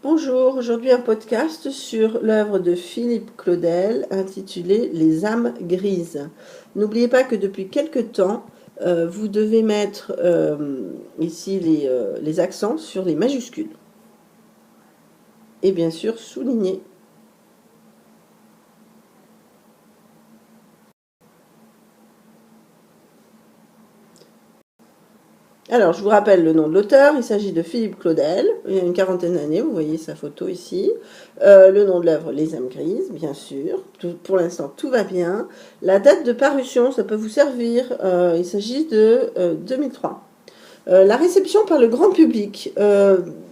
Bonjour, aujourd'hui un podcast sur l'œuvre de Philippe Claudel intitulée Les âmes grises. N'oubliez pas que depuis quelque temps, vous devez mettre ici les accents sur les majuscules et bien sûr souligner. Alors, je vous rappelle le nom de l'auteur, il s'agit de Philippe Claudel, il a une quarantaine d'années, vous voyez sa photo ici. Le nom de l'œuvre, Les âmes grises, bien sûr. Pour l'instant, tout va bien. La date de parution, ça peut vous servir, il s'agit de 2003. La réception par le grand public.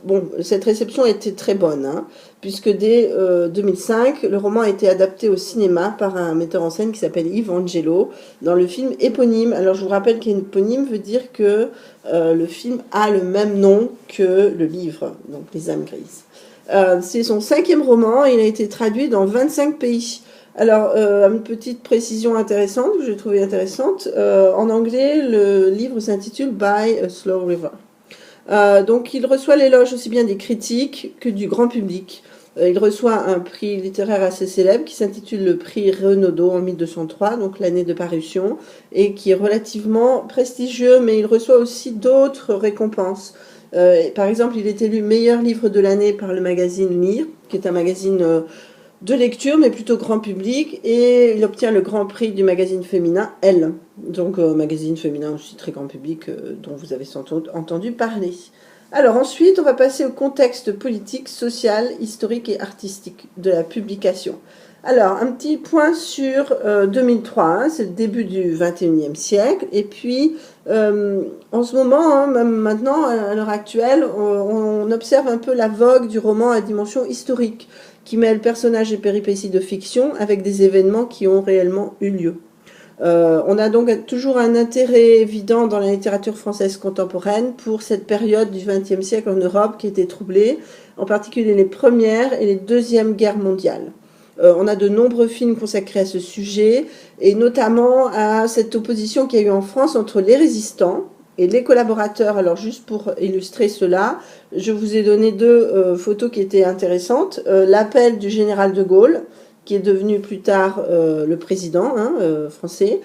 Bon, cette réception était très bonne, hein, puisque dès 2005, le roman a été adapté au cinéma par un metteur en scène qui s'appelle Yves Angelo dans le film éponyme. Alors je vous rappelle qu'éponyme veut dire que le film a le même nom que le livre, donc Les âmes grises. C'est son 5e roman, il a été traduit dans 25 pays. Alors, une petite précision intéressante, que j'ai trouvée intéressante. En anglais, le livre s'intitule By a Slow River. Donc, il reçoit l'éloge aussi bien des critiques que du grand public. Il reçoit un prix littéraire assez célèbre qui s'intitule le prix Renaudot en 1203, donc l'année de parution, et qui est relativement prestigieux, mais il reçoit aussi d'autres récompenses. Par exemple, il est élu meilleur livre de l'année par le magazine Lire, qui est un magazine de lecture, mais plutôt grand public, et il obtient le grand prix du magazine féminin Elle, donc magazine féminin aussi très grand public dont vous avez sans doute entendu parler. Alors ensuite, on va passer au contexte politique, social, historique et artistique de la publication. Alors, un petit point sur 2003, hein, c'est le début du 21e siècle, et puis en ce moment, hein, même maintenant, à l'heure actuelle, on observe un peu la vogue du roman à dimension historique, qui mêle personnages et péripéties de fiction avec des événements qui ont réellement eu lieu. On a donc toujours un intérêt évident dans la littérature française contemporaine pour cette période du XXe siècle en Europe qui était troublée, en particulier les premières et les deuxièmes guerres mondiales. On a de nombreux films consacrés à ce sujet, et notamment à cette opposition qu'il y a eu en France entre les résistants et les collaborateurs. Alors juste pour illustrer cela, je vous ai donné deux photos qui étaient intéressantes. L'appel du général de Gaulle, qui est devenu plus tard le président français.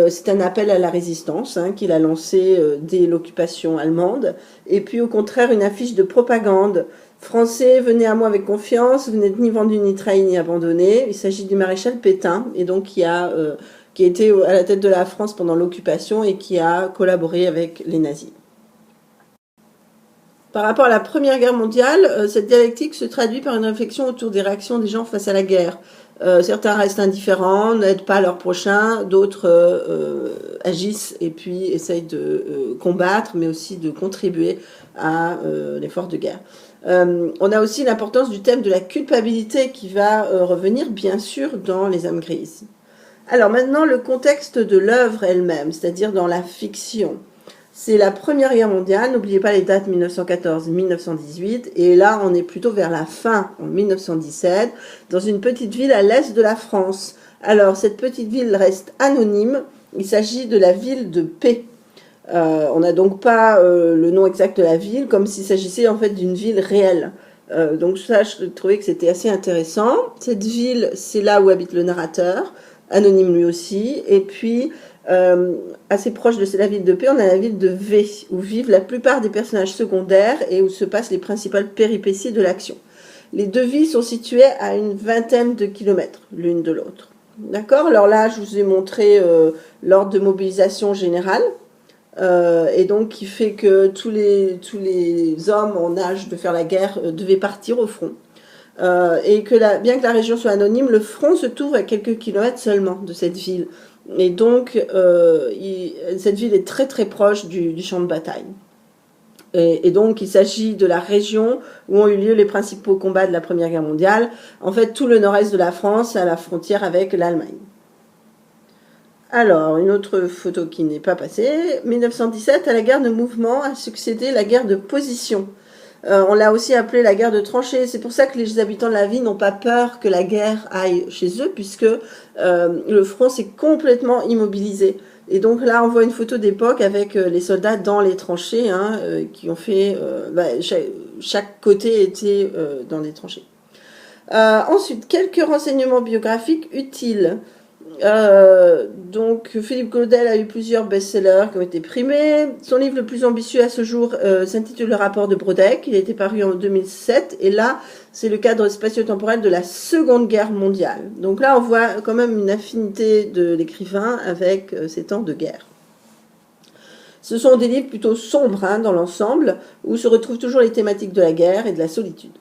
C'est un appel à la résistance qu'il a lancé dès l'occupation allemande. Et puis au contraire, une affiche de propagande. Français, venez à moi avec confiance, vous n'êtes ni vendu ni trahi ni abandonné. Il s'agit du maréchal Pétain, et donc qui a été à la tête de la France pendant l'occupation et qui a collaboré avec les nazis. Par rapport à la Première Guerre mondiale, cette dialectique se traduit par une réflexion autour des réactions des gens face à la guerre. Certains restent indifférents, n'aident pas leurs prochains, d'autres agissent et puis essayent de combattre, mais aussi de contribuer à l'effort de guerre. On a aussi l'importance du thème de la culpabilité qui va revenir, bien sûr, dans Les âmes grises. Alors maintenant, le contexte de l'œuvre elle-même, c'est-à-dire dans la fiction. C'est la Première Guerre mondiale, n'oubliez pas les dates 1914-1918, et là on est plutôt vers la fin, en 1917, dans une petite ville à l'est de la France. Alors cette petite ville reste anonyme, il s'agit de la ville de P. On n'a donc pas le nom exact de la ville, comme s'il s'agissait en fait d'une ville réelle. Donc ça, je trouvais que c'était assez intéressant. Cette ville, c'est là où habite le narrateur, anonyme lui aussi, et puis assez proche de la ville de P, on a la ville de V, où vivent la plupart des personnages secondaires et où se passent les principales péripéties de l'action. Les deux villes sont situées à une vingtaine de kilomètres l'une de l'autre. D'accord. Alors là, je vous ai montré l'ordre de mobilisation générale, et donc qui fait que tous les hommes en âge de faire la guerre devaient partir au front. Et que bien que la région soit anonyme, le front se trouve à quelques kilomètres seulement de cette ville. Et donc, cette ville est très très proche du champ de bataille. Et donc, il s'agit de la région où ont eu lieu les principaux combats de la Première Guerre mondiale. En fait, tout le nord-est de la France, à la frontière avec l'Allemagne. Alors, une autre photo qui n'est pas passée. 1917, à la guerre de mouvement a succédé la guerre de position. On l'a aussi appelée la guerre de tranchées. C'est pour ça que les habitants de la ville n'ont pas peur que la guerre aille chez eux, puisque le front s'est complètement immobilisé. Et donc là, on voit une photo d'époque avec les soldats dans les tranchées, qui ont fait... chaque côté était dans des tranchées. Ensuite, quelques renseignements biographiques utiles. Donc, Philippe Claudel a eu plusieurs best-sellers qui ont été primés. Son livre le plus ambitieux à ce jour s'intitule Le rapport de Brodeck. Il a été paru en 2007. Et là, c'est le cadre spatio-temporel de la Seconde Guerre mondiale. Donc là, on voit quand même une affinité de l'écrivain avec ces temps de guerre. Ce sont des livres plutôt sombres hein, dans l'ensemble, où se retrouvent toujours les thématiques de la guerre et de la solitude.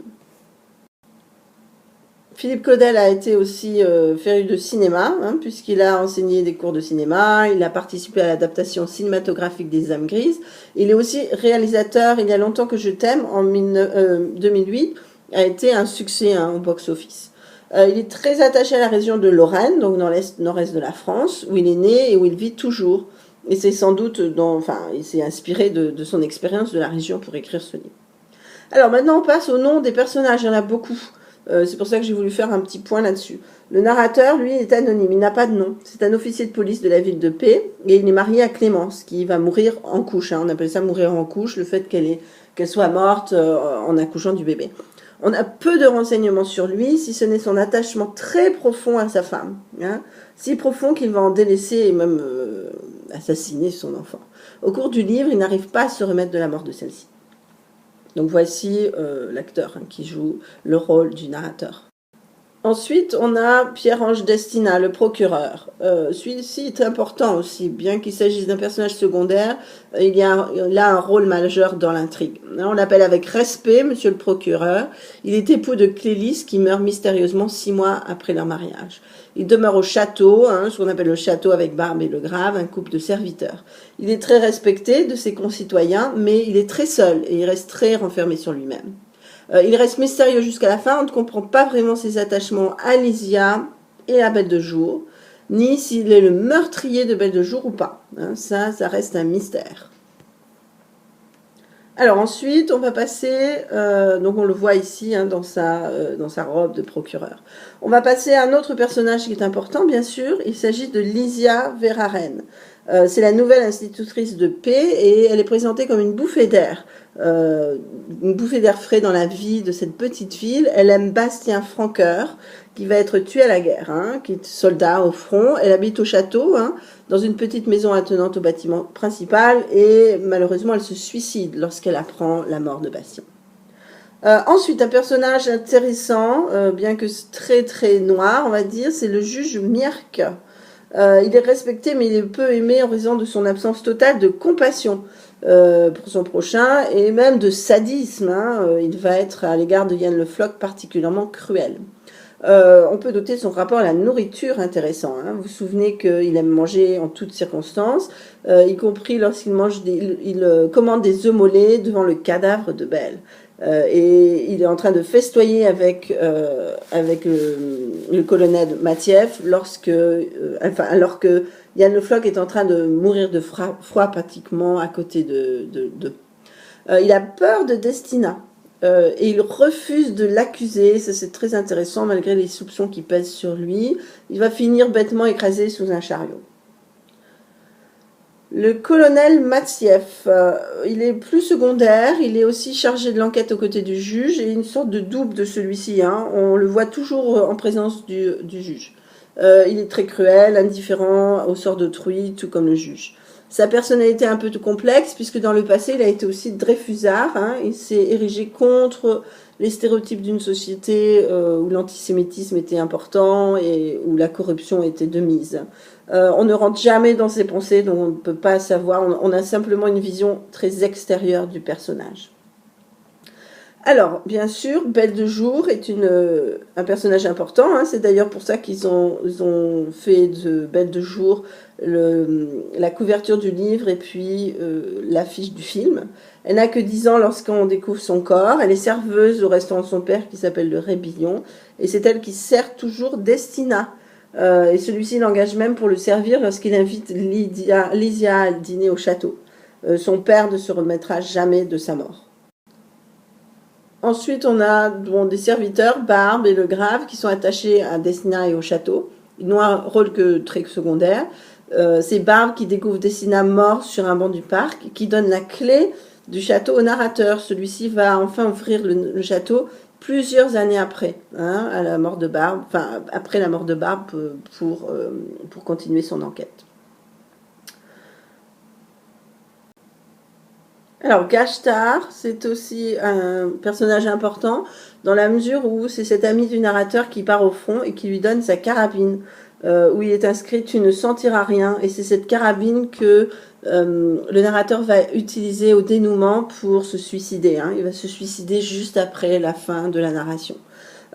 Philippe Claudel a été aussi féru de cinéma, hein, puisqu'il a enseigné des cours de cinéma, il a participé à l'adaptation cinématographique des âmes grises. Il est aussi réalisateur, Il y a longtemps que je t'aime, en 2008, a été un succès hein, au box-office. Il est très attaché à la région de Lorraine, donc dans l'est nord-est de la France, où il est né et où il vit toujours. Et c'est sans doute, il s'est inspiré de son expérience de la région pour écrire ce livre. Alors maintenant, on passe au nom des personnages, il y en a beaucoup. C'est pour ça que j'ai voulu faire un petit point là-dessus. Le narrateur, lui, est anonyme, il n'a pas de nom. C'est un officier de police de la ville de P, et il est marié à Clémence, qui va mourir en couche. Hein. On appelle ça mourir en couche, le fait qu'elle soit morte en accouchant du bébé. On a peu de renseignements sur lui, si ce n'est son attachement très profond à sa femme. Hein, si profond qu'il va en délaisser et même assassiner son enfant. Au cours du livre, il n'arrive pas à se remettre de la mort de celle-ci. Donc voici l'acteur hein, qui joue le rôle du narrateur. Ensuite, on a Pierre-Ange Destina, le procureur. Celui-ci est important aussi, bien qu'il s'agisse d'un personnage secondaire, il a un rôle majeur dans l'intrigue. On l'appelle avec respect, monsieur le procureur. Il est époux de Clélis, qui meurt mystérieusement 6 mois après leur mariage. Il demeure au château, hein, ce qu'on appelle le château avec Barbe et le Grave, un couple de serviteurs. Il est très respecté de ses concitoyens, mais il est très seul et il reste très renfermé sur lui-même. Il reste mystérieux jusqu'à la fin, on ne comprend pas vraiment ses attachements à Lysia et à Belle de Jour, ni s'il est le meurtrier de Belle de Jour ou pas. Hein, ça reste un mystère. Alors ensuite, on va passer, donc on le voit ici hein, dans sa robe de procureur. On va passer à un autre personnage qui est important, bien sûr. Il s'agit de Lysia Verhaeren. C'est la nouvelle institutrice de paix et elle est présentée comme une bouffée d'air frais dans la vie de cette petite ville. Elle aime Bastien Franqueur, qui va être tué à la guerre, hein, qui est soldat au front. Elle habite au château, hein, dans une petite maison attenante au bâtiment principal, et malheureusement elle se suicide lorsqu'elle apprend la mort de Bastien. Ensuite, un personnage intéressant, bien que très très noir, on va dire, c'est le juge Mierck. Il est respecté, mais il est peu aimé en raison de son absence totale de compassion pour son prochain, et même de sadisme. Hein, il va être à l'égard de Yann Le Floch particulièrement cruel. On peut noter son rapport à la nourriture intéressant. Hein. Vous vous souvenez qu'il aime manger en toutes circonstances, y compris lorsqu'il commande des œufs mollets devant le cadavre de Belle. Et il est en train de festoyer avec le colonel Matieff alors que Yann Le Floch est en train de mourir de froid pratiquement à côté d'eux. Il a peur de Destina. Et il refuse de l'accuser, ça c'est très intéressant malgré les soupçons qui pèsent sur lui. Il va finir bêtement écrasé sous un chariot. Le colonel Matieff, il est plus secondaire, il est aussi chargé de l'enquête aux côtés du juge et une sorte de double de celui-ci. Hein. On le voit toujours en présence du juge. Il est très cruel, indifférent au sort d'autrui, tout comme le juge. Sa personnalité est un peu complexe, puisque dans le passé, il a été aussi dreyfusard. Hein. Il s'est érigé contre les stéréotypes d'une société où l'antisémitisme était important et où la corruption était de mise. On ne rentre jamais dans ses pensées, donc on ne peut pas savoir. On a simplement une vision très extérieure du personnage. Alors, bien sûr, Belle de Jour est un personnage important. Hein. C'est d'ailleurs pour ça qu'ils ont fait de Belle de Jour la couverture du livre et puis l'affiche du film. Elle n'a que 10 ans lorsqu'on découvre son corps. Elle est serveuse au restaurant de son père qui s'appelle le Rébillon. Et c'est elle qui sert toujours Destina. Et celui-ci l'engage même pour le servir lorsqu'il invite Lysia à dîner au château. Son père ne se remettra jamais de sa mort. Ensuite, on a des serviteurs, Barbe et le Grave, qui sont attachés à Destina et au château. Ils n'ont un rôle que très secondaire. C'est Barbe qui découvre Destina mort sur un banc du parc, qui donne la clé du château au narrateur. Celui-ci va enfin ouvrir le château plusieurs années après, hein, à la mort de Barbe, enfin après la mort de Barbe pour continuer son enquête. Alors Gashtar, c'est aussi un personnage important dans la mesure où c'est cet ami du narrateur qui part au front et qui lui donne sa carabine, où il est inscrit "Tu ne sentiras rien", et c'est cette carabine que le narrateur va utiliser au dénouement pour se suicider, hein. Il va se suicider juste après la fin de la narration.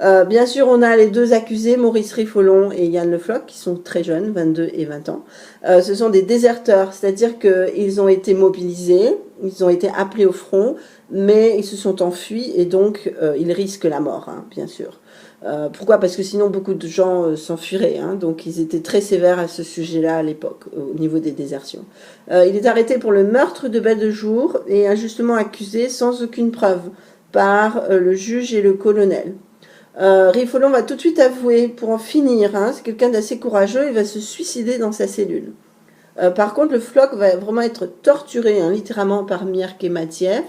Bien sûr, on a les deux accusés, Maurice Riffolon et Yann Le Floch, qui sont très jeunes, 22 et 20 ans. Ce sont des déserteurs, c'est-à-dire qu'ils ont été mobilisés, ils ont été appelés au front, mais ils se sont enfuis et donc ils risquent la mort, hein, bien sûr. Pourquoi? Parce que sinon beaucoup de gens s'enfuiraient, hein, donc ils étaient très sévères à ce sujet-là à l'époque, au niveau des désertions. Il est arrêté pour le meurtre de Belle de Jour et injustement accusé sans aucune preuve par le juge et le colonel. Riffolon va tout de suite avouer pour en finir, hein, c'est quelqu'un d'assez courageux, il va se suicider dans sa cellule. Par contre, le Floch va vraiment être torturé, hein, littéralement par Mierck et Matieff,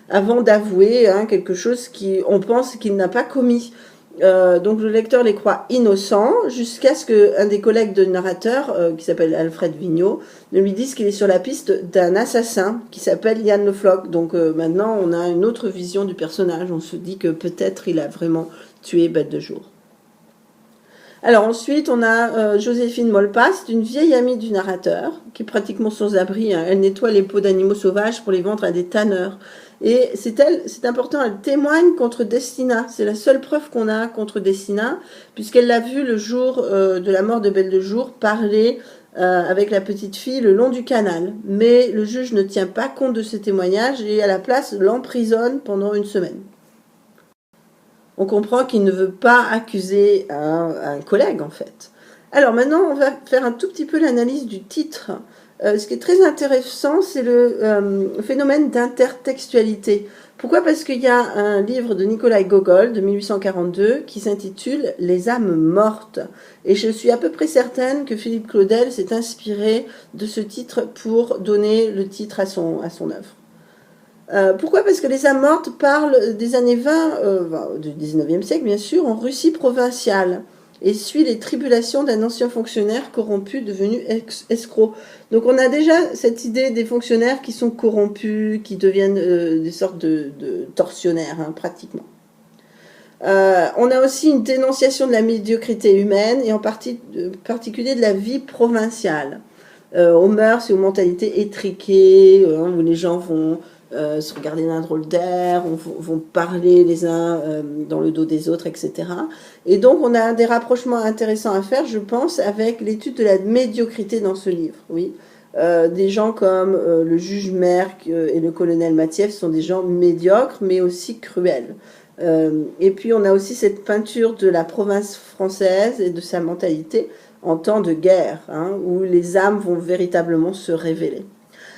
avant d'avouer, hein, quelque chose on pense qu'il n'a pas commis. Donc le lecteur les croit innocents jusqu'à ce qu'un des collègues de narrateur, qui s'appelle Alfred Vigneault, ne lui dise qu'il est sur la piste d'un assassin qui s'appelle Yann Le Floch. Donc maintenant on a une autre vision du personnage, on se dit que peut-être il a vraiment tué Belle de Jour. Alors ensuite, on a Joséphine Molpas, c'est une vieille amie du narrateur, qui est pratiquement sans abri, hein. Elle nettoie les peaux d'animaux sauvages pour les vendre à des tanneurs. Et c'est important, elle témoigne contre Destina. C'est la seule preuve qu'on a contre Destina, puisqu'elle l'a vu le jour de la mort de Belle de Jour parler avec la petite fille le long du canal. Mais le juge ne tient pas compte de ce témoignage et à la place l'emprisonne pendant une semaine. On comprend qu'il ne veut pas accuser un collègue, en fait. Alors maintenant, on va faire un tout petit peu l'analyse du titre. Ce qui est très intéressant, c'est le phénomène d'intertextualité. Pourquoi? Parce qu'il y a un livre de Nikolai Gogol de 1842 qui s'intitule « Les âmes mortes ». Et je suis à peu près certaine que Philippe Claudel s'est inspiré de ce titre pour donner le titre à son œuvre. Pourquoi? Parce que les âmes mortes parlent des années 20 du 19e siècle, bien sûr, en Russie provinciale, et suit les tribulations d'un ancien fonctionnaire corrompu devenu escroc. Donc on a déjà cette idée des fonctionnaires qui sont corrompus, qui deviennent des sortes de tortionnaires, hein, pratiquement. On a aussi une dénonciation de la médiocrité humaine, et en particulier de la vie provinciale, aux mœurs et aux mentalités étriquées, où les gens vont se regarder d'un drôle d'air, vont parler les uns dans le dos des autres, etc. Et donc on a des rapprochements intéressants à faire, je pense, avec l'étude de la médiocrité dans ce livre. Oui, des gens comme le juge Merck et le colonel Matieff sont des gens médiocres, mais aussi cruels. Et puis on a aussi cette peinture de la province française et de sa mentalité en temps de guerre, hein, où les âmes vont véritablement se révéler.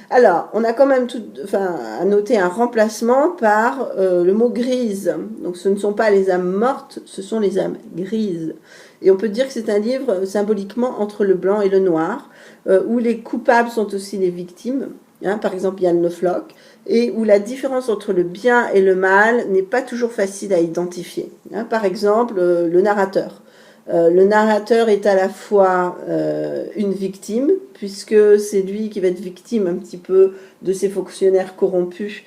Alors, on a quand même à noter un remplacement par le mot grise. Donc ce ne sont pas les âmes mortes, ce sont les âmes grises. Et on peut dire que c'est un livre symboliquement entre le blanc et le noir, où les coupables sont aussi les victimes, hein, par exemple Yann Le Floch, et où la différence entre le bien et le mal n'est pas toujours facile à identifier. Hein, par exemple, le narrateur. Le narrateur est à la fois une victime, puisque c'est lui qui va être victime un petit peu de ces fonctionnaires corrompus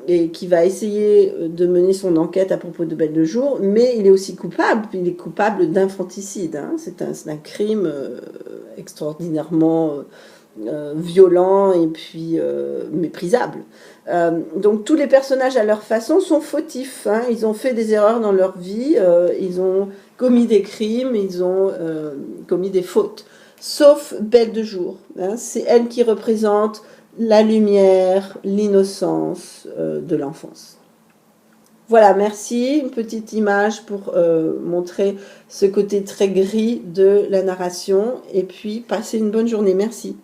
et qui va essayer de mener son enquête à propos de Belle de Jour, mais il est aussi coupable, il est coupable d'infanticide. Hein. C'est un crime extraordinairement violent et puis méprisable. Donc tous les personnages à leur façon sont fautifs, hein. Ils ont fait des erreurs dans leur vie, ils ont commis des crimes, ils ont commis des fautes, sauf Belle de Jour, hein. C'est elle qui représente la lumière, l'innocence de l'enfance. Voilà, merci. Une petite image pour montrer ce côté très gris de la narration, et puis passez une bonne journée. Merci.